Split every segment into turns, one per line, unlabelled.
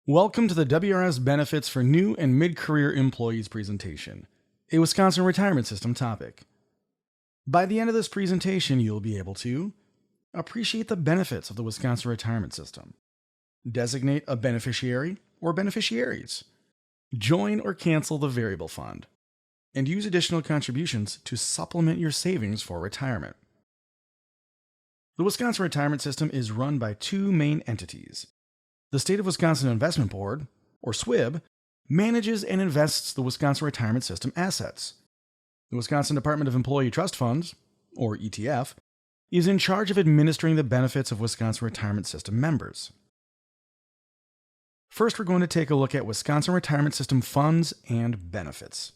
Welcome to the WRS Benefits for New and Mid-Career Employees presentation, a Wisconsin retirement system topic. By the end of this presentation, you'll be able to appreciate the benefits of the Wisconsin retirement system, designate a beneficiary or beneficiaries, join or cancel the variable fund, and use additional contributions to supplement your savings for retirement. The Wisconsin retirement system is run by two main entities. The State of Wisconsin Investment Board, or SWIB, manages and invests the Wisconsin retirement system assets. The Wisconsin Department of Employee Trust Funds, or ETF, is in charge of administering the benefits of Wisconsin retirement system members. First, we're going to take a look at Wisconsin retirement system funds and benefits.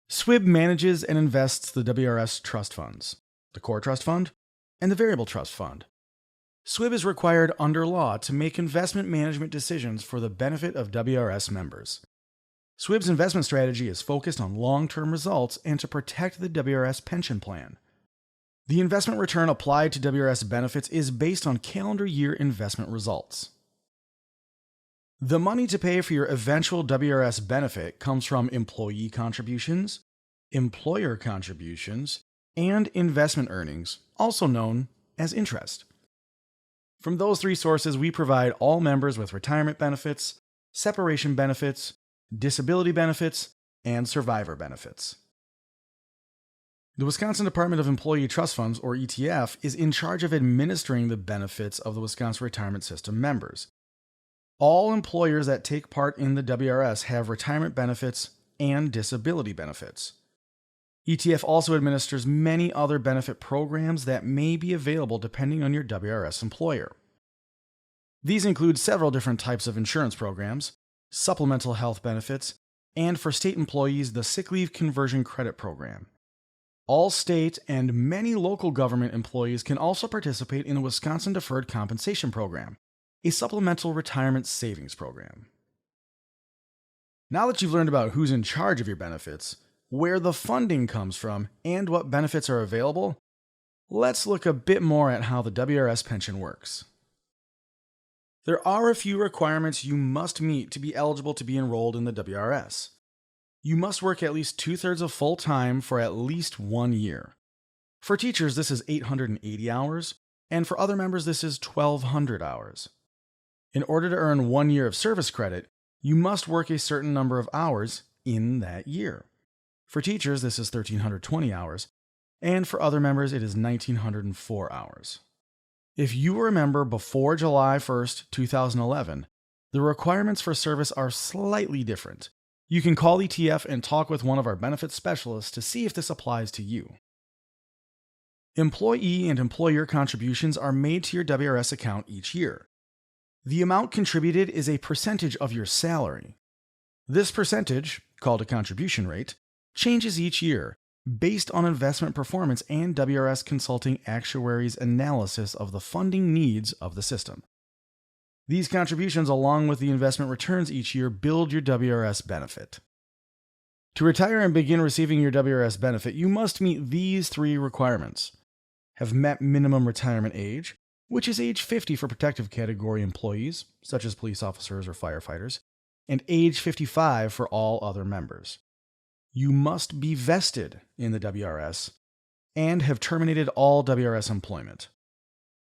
SWIB manages and invests the WRS trust funds, the core trust fund, and the variable trust fund. SWIB is required under law to make investment management decisions for the benefit of WRS members. SWIB's investment strategy is focused on long-term results and to protect the WRS pension plan. The investment return applied to WRS benefits is based on calendar year investment results. The money to pay for your eventual WRS benefit comes from employee contributions, employer contributions, and investment earnings, also known as interest. From those three sources, we provide all members with retirement benefits, separation benefits, disability benefits, and survivor benefits. The Wisconsin Department of Employee Trust Funds, or ETF, is in charge of administering the benefits of the Wisconsin retirement system members. All employers that take part in the WRS have retirement benefits and disability benefits. ETF also administers many other benefit programs that may be available depending on your WRS employer. These include several different types of insurance programs, supplemental health benefits, and for state employees, the sick leave conversion credit program. All state and many local government employees can also participate in the Wisconsin Deferred Compensation Program, a supplemental retirement savings program. Now that you've learned about who's in charge of your benefits, where the funding comes from, and what benefits are available, let's look a bit more at how the WRS pension works. There are a few requirements you must meet to be eligible to be enrolled in the WRS. You must work at least 2/3 of full time for at least 1 year. For teachers, this is 880 hours, and for other members, this is 1,200 hours. In order to earn 1 year of service credit, you must work a certain number of hours in that year. For teachers, this is 1,320 hours, and for other members, it is 1,904 hours. If you were a member before July 1st, 2011, the requirements for service are slightly different. You can call ETF and talk with one of our benefits specialists to see if this applies to you. Employee and employer contributions are made to your WRS account each year. The amount contributed is a percentage of your salary. This percentage, called a contribution rate, changes each year based on investment performance and WRS Consulting Actuaries' analysis of the funding needs of the system. These contributions, along with the investment returns each year, build your WRS benefit. To retire and begin receiving your WRS benefit, you must meet these three requirements: have met minimum retirement age, which is age 50 for protective category employees, such as police officers or firefighters, and age 55 for all other members. You must be vested in the WRS and have terminated all WRS employment.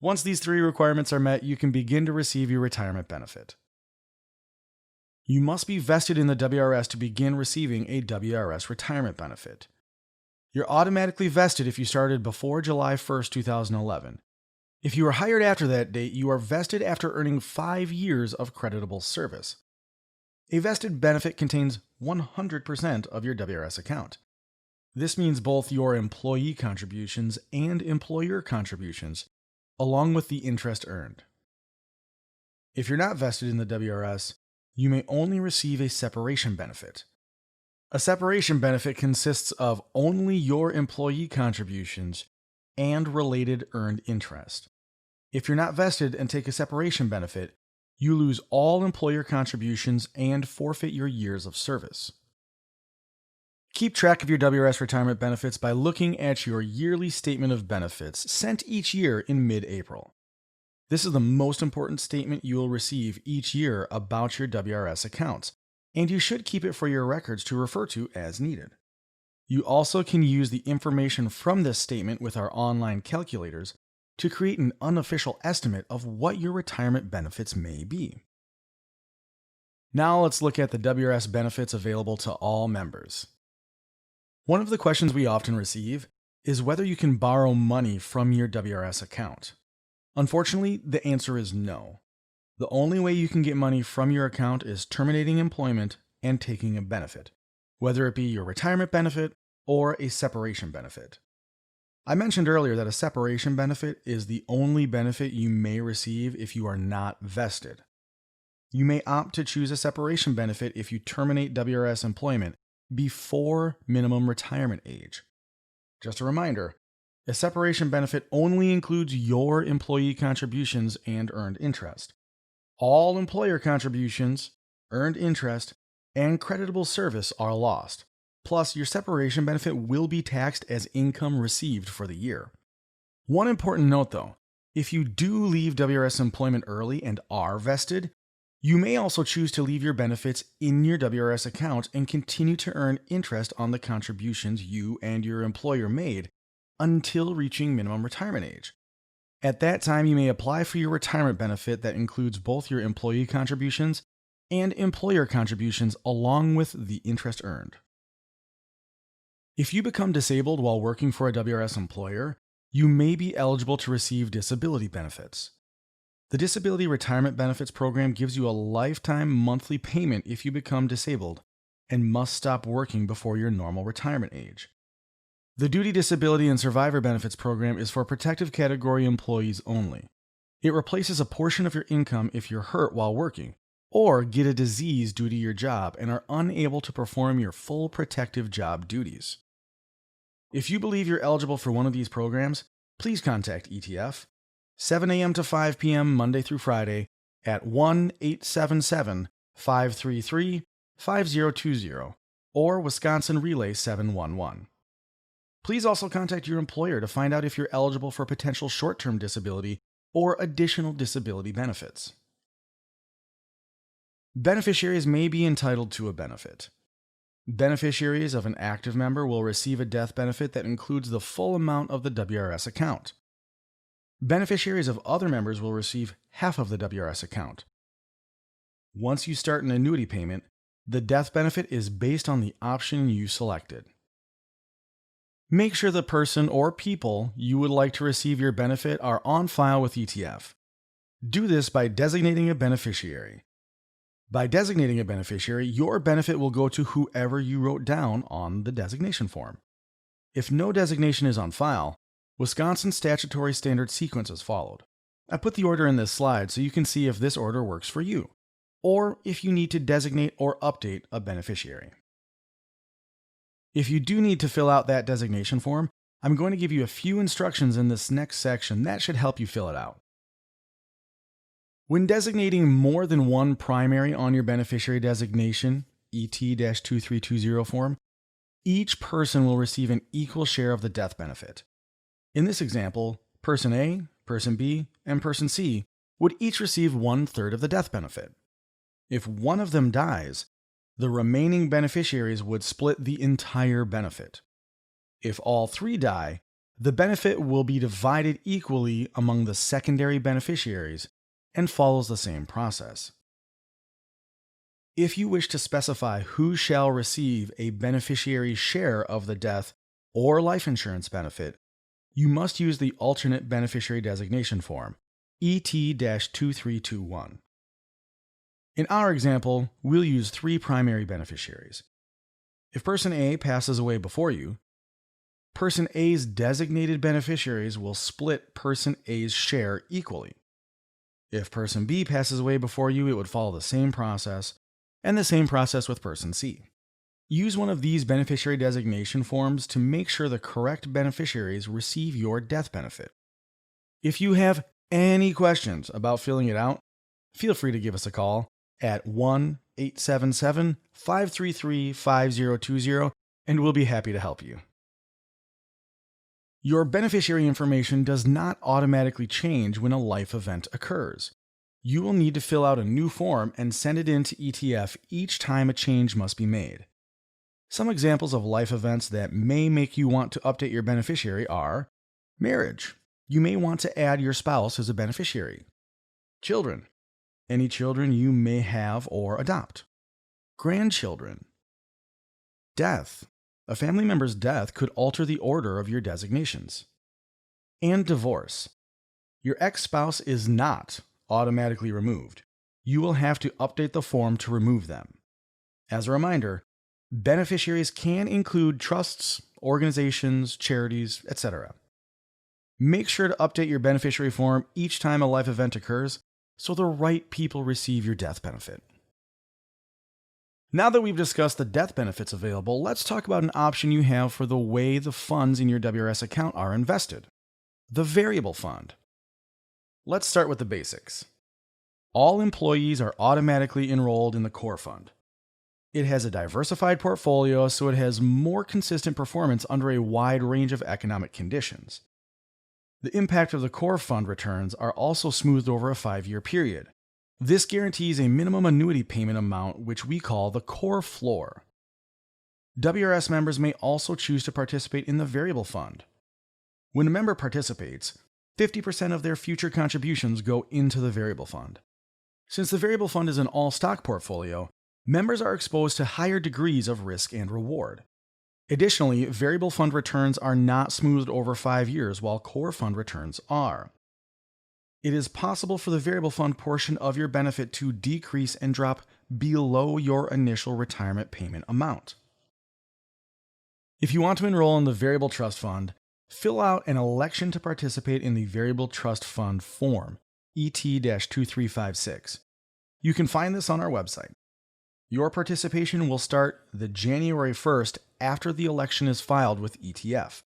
Once these three requirements are met, you can begin to receive your retirement benefit. You must be vested in the WRS to begin receiving a WRS retirement benefit. You're automatically vested if you started before July 1st, 2011. If you were hired after that date, you are vested after earning 5 years of creditable service. A vested benefit contains 100% of your WRS account. This means both your employee contributions and employer contributions, along with the interest earned. If you're not vested in the WRS, you may only receive a separation benefit. A separation benefit consists of only your employee contributions and related earned interest. If you're not vested and take a separation benefit, you lose all employer contributions and forfeit your years of service. Keep track of your WRS retirement benefits by looking at your yearly statement of benefits sent each year in mid-April. This is the most important statement you will receive each year about your WRS accounts, and you should keep it for your records to refer to as needed. You also can use the information from this statement with our online calculators to create an unofficial estimate of what your retirement benefits may be. Now let's look at the WRS benefits available to all members. One of the questions we often receive is whether you can borrow money from your WRS account. Unfortunately, the answer is no. The only way you can get money from your account is terminating employment and taking a benefit, whether it be your retirement benefit or a separation benefit. I mentioned earlier that a separation benefit is the only benefit you may receive if you are not vested. You may opt to choose a separation benefit if you terminate WRS employment before minimum retirement age. Just a reminder, a separation benefit only includes your employee contributions and earned interest. All employer contributions, earned interest, and creditable service are lost. Plus, your separation benefit will be taxed as income received for the year. One important note though, if you do leave WRS employment early and are vested, you may also choose to leave your benefits in your WRS account and continue to earn interest on the contributions you and your employer made until reaching minimum retirement age. At that time, you may apply for your retirement benefit that includes both your employee contributions and employer contributions along with the interest earned. If you become disabled while working for a WRS employer, you may be eligible to receive disability benefits. The Disability Retirement Benefits Program gives you a lifetime monthly payment if you become disabled and must stop working before your normal retirement age. The Duty Disability and Survivor Benefits Program is for protective category employees only. It replaces a portion of your income if you're hurt while working, or get a disease due to your job and are unable to perform your full protective job duties. If you believe you're eligible for one of these programs, please contact ETF 7 a.m. to 5 p.m. Monday through Friday at 1-877-533-5020 or Wisconsin Relay 711. Please also contact your employer to find out if you're eligible for potential short-term disability or additional disability benefits. Beneficiaries may be entitled to a benefit. Beneficiaries of an active member will receive a death benefit that includes the full amount of the WRS account. Beneficiaries of other members will receive half of the WRS account. Once you start an annuity payment, the death benefit is based on the option you selected. Make sure the person or people you would like to receive your benefit are on file with ETF. Do this by designating a beneficiary. By designating a beneficiary, your benefit will go to whoever you wrote down on the designation form. If no designation is on file, Wisconsin statutory standard sequence is followed. I put the order in this slide so you can see if this order works for you, or if you need to designate or update a beneficiary. If you do need to fill out that designation form, I'm going to give you a few instructions in this next section that should help you fill it out. When designating more than one primary on your beneficiary designation, ET-2320 form, each person will receive an equal share of the death benefit. In this example, Person A, Person B, and Person C would each receive 1/3 of the death benefit. If one of them dies, the remaining beneficiaries would split the entire benefit. If all three die, the benefit will be divided equally among the secondary beneficiaries and follows the same process. If you wish to specify who shall receive a beneficiary's share of the death or life insurance benefit, you must use the alternate beneficiary designation form, ET-2321. In our example, we'll use 3 primary beneficiaries. If Person A passes away before you, Person A's designated beneficiaries will split Person A's share equally. If Person B passes away before you, it would follow the same process, and the same process with Person C. Use one of these beneficiary designation forms to make sure the correct beneficiaries receive your death benefit. If you have any questions about filling it out, feel free to give us a call at 1-877-533-5020, and we'll be happy to help you. Your beneficiary information does not automatically change when a life event occurs. You will need to fill out a new form and send it in to ETF each time a change must be made. Some examples of life events that may make you want to update your beneficiary are marriage. You may want to add your spouse as a beneficiary. Children. Any children you may have or adopt. Grandchildren. Death. A family member's death could alter the order of your designations. And divorce. Your ex-spouse is not automatically removed. You will have to update the form to remove them. As a reminder, beneficiaries can include trusts, organizations, charities, etc. Make sure to update your beneficiary form each time a life event occurs so the right people receive your death benefit. Now that we've discussed the death benefits available, let's talk about an option you have for the way the funds in your WRS account are invested: the variable fund. Let's start with the basics. All employees are automatically enrolled in the core fund. It has a diversified portfolio, so it has more consistent performance under a wide range of economic conditions. The impact of the core fund returns are also smoothed over a 5-year period. This guarantees a minimum annuity payment amount, which we call the core floor. WRS members may also choose to participate in the variable fund. When a member participates, 50% of their future contributions go into the variable fund. Since the variable fund is an all-stock portfolio, members are exposed to higher degrees of risk and reward. Additionally, variable fund returns are not smoothed over 5 years, while core fund returns are. It is possible for the variable fund portion of your benefit to decrease and drop below your initial retirement payment amount. If you want to enroll in the variable trust fund, fill out an election to participate in the variable trust fund form, ET-2356. You can find this on our website. Your participation will start the January 1st after the election is filed with ETF.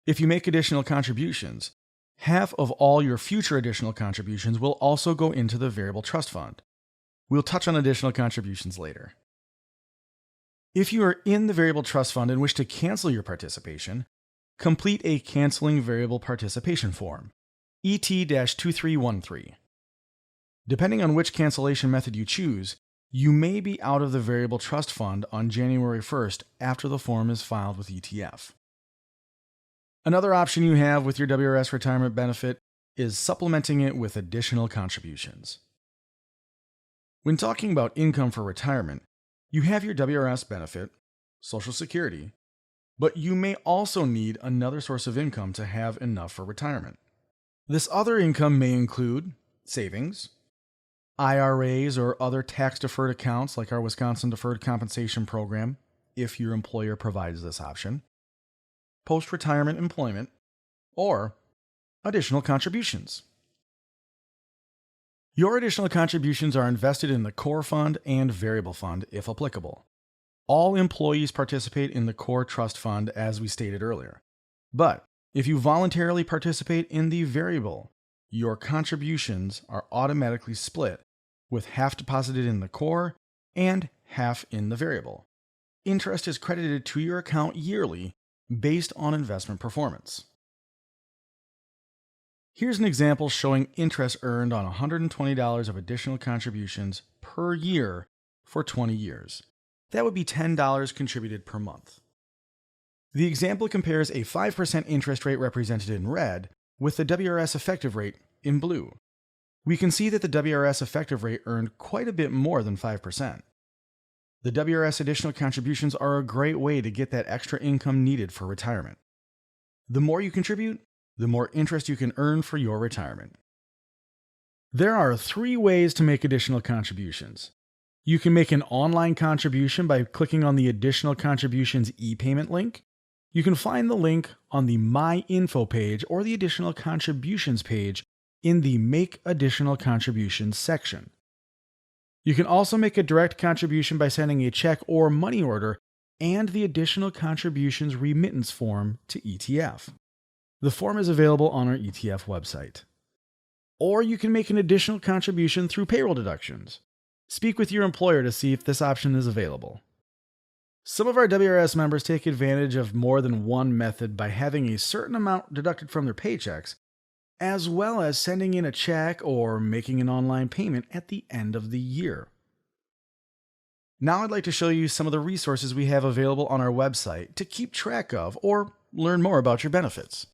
If you make additional contributions, half of all your future additional contributions will also go into the variable trust fund. We'll touch on additional contributions later. If you are in the variable trust fund and wish to cancel your participation, complete a canceling variable participation form, ET-2313. Depending on which cancellation method you choose, you may be out of the variable trust fund on January 1st after the form is filed with ETF. Another option you have with your WRS retirement benefit is supplementing it with additional contributions. When talking about income for retirement, you have your WRS benefit, Social Security, but you may also need another source of income to have enough for retirement. This other income may include savings, IRAs or other tax-deferred accounts like our Wisconsin Deferred Compensation Program, if your employer provides this option, post-retirement employment, or additional contributions. Your additional contributions are invested in the core fund and variable fund, if applicable. All employees participate in the core trust fund, as we stated earlier. But if you voluntarily participate in the variable, your contributions are automatically split, with half deposited in the core and half in the variable. Interest is credited to your account yearly based on investment performance. Here's an example showing interest earned on $120 of additional contributions per year for 20 years. That would be $10 contributed per month. The example compares a 5% interest rate represented in red with the WRS effective rate in blue. We can see that the WRS effective rate earned quite a bit more than 5%. The WRS additional contributions are a great way to get that extra income needed for retirement. The more you contribute, the more interest you can earn for your retirement. There are 3 ways to make additional contributions. You can make an online contribution by clicking on the Additional Contributions e-payment link. You can find the link on the My Info page or the Additional Contributions page in the Make Additional Contributions section. You can also make a direct contribution by sending a check or money order and the Additional Contributions remittance form to ETF. The form is available on our ETF website. Or you can make an additional contribution through payroll deductions. Speak with your employer to see if this option is available. Some of our WRS members take advantage of more than one method by having a certain amount deducted from their paychecks, as well as sending in a check or making an online payment at the end of the year. Now I'd like to show you some of the resources we have available on our website to keep track of or learn more about your benefits.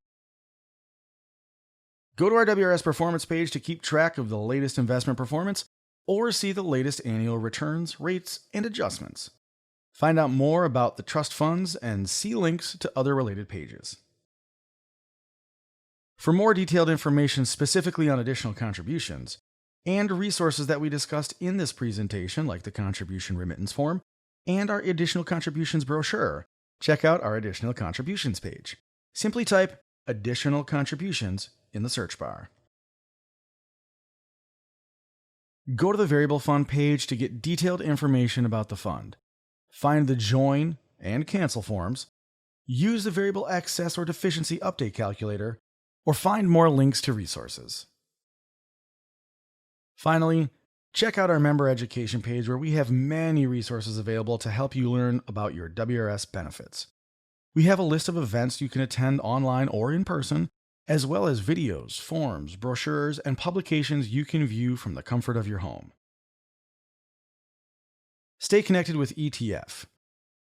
Go to our WRS Performance page to keep track of the latest investment performance or see the latest annual returns, rates, and adjustments. Find out more about the trust funds and see links to other related pages. For more detailed information specifically on additional contributions and resources that we discussed in this presentation, like the contribution remittance form and our additional contributions brochure, check out our additional contributions page. Simply type additional contributions in the search bar. Go to the variable fund page to get detailed information about the fund. Find the join and cancel forms, use the variable excess or deficiency update calculator, or find more links to resources. Finally, check out our member education page where we have many resources available to help you learn about your WRS benefits. We have a list of events you can attend online or in person, as well as videos, forms, brochures, and publications you can view from the comfort of your home. Stay connected with ETF.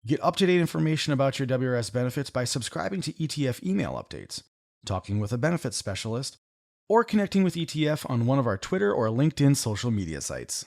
Get up-to-date information about your WRS benefits by subscribing to ETF email updates, talking with a benefits specialist, or connecting with ETF on one of our Twitter or LinkedIn social media sites.